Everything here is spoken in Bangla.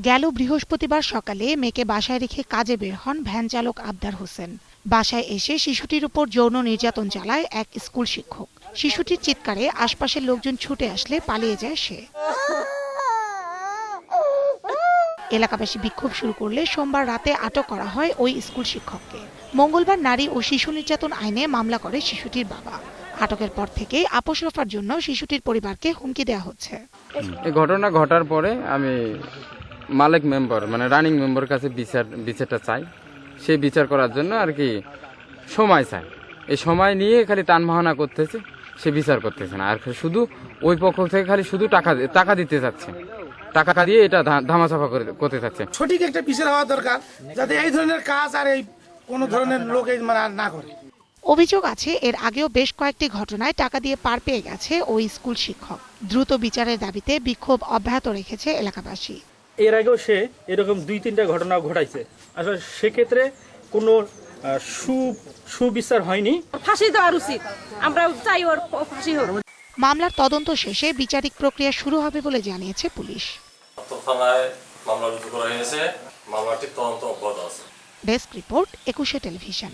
গেল বৃহস্পতিবার সকালে মেয়েকে বাসায় রেখে কাজে বের হন ভ্যান চালক আবদার হোসেন। বাসায় এসে শিশুটির উপর যৌন নির্যাতন চালায় এক স্কুল শিক্ষক। শিশুটির চিৎকারে আশপাশের লোকজন ছুটে আসলে পালিয়ে যায় সে। এলাকাবাসী বিক্ষোভ শুরু করলে সোমবার রাতে আটক করা হয় ওই স্কুল শিক্ষককে। মঙ্গলবার নারী ও শিশু নির্যাতন আইনে মামলা করে শিশুটির বাবা। আটকের পর থেকে আপোষ রফার জন্য শিশুটির পরিবারকে হুমকি দেওয়া হচ্ছে। এই ঘটনা ঘটার পরে আমি মালিক মেম্বার মানে রানিং মেম্বার কাছে বিচারটা চাই। সেই বিচার করার জন্য আর কি সময় চাই। এই সময় নিয়ে খালি টানবাহানা করতেছে, সে বিচার করতেছে না। আর শুধু ওই পক্ষ থেকে খালি শুধু টাকা দিতে চাচ্ছে, টাকা দিয়ে এটা ধামাচাপা করতে চাচ্ছে। সঠিক একটা বিচার হওয়া দরকার, যাতে এই ধরনের কাজ আর এই কোন ধরনের লোক মানে না করে। অভিযোগ আছে এর আগেও বেশ কয়েকটি ঘটনায় টাকা দিয়ে পার পেয়ে গেছে ওই স্কুল শিক্ষক। দ্রুত বিচারের দাবিতে বিক্ষোভ অব্যাহত রেখেছে এলাকাবাসী। এর আগেও সে এরকম 2-3টা ঘটনা ঘটাইছে। আসলে সেক্ষেত্রে কোনো সুবিচার হয়নি। ফাঁসি দেওয়া উচিত, আমরা চাই ওর ফাঁসি হোক। মামলার তদন্ত শেষে বিচারিক প্রক্রিয়া শুরু হবে বলে জানিয়েছে পুলিশ। থানায় মামলা রুজু করা হয়েছে, মামলাটির তদন্ত অব্যাহত আছে। Desk report, 21 television.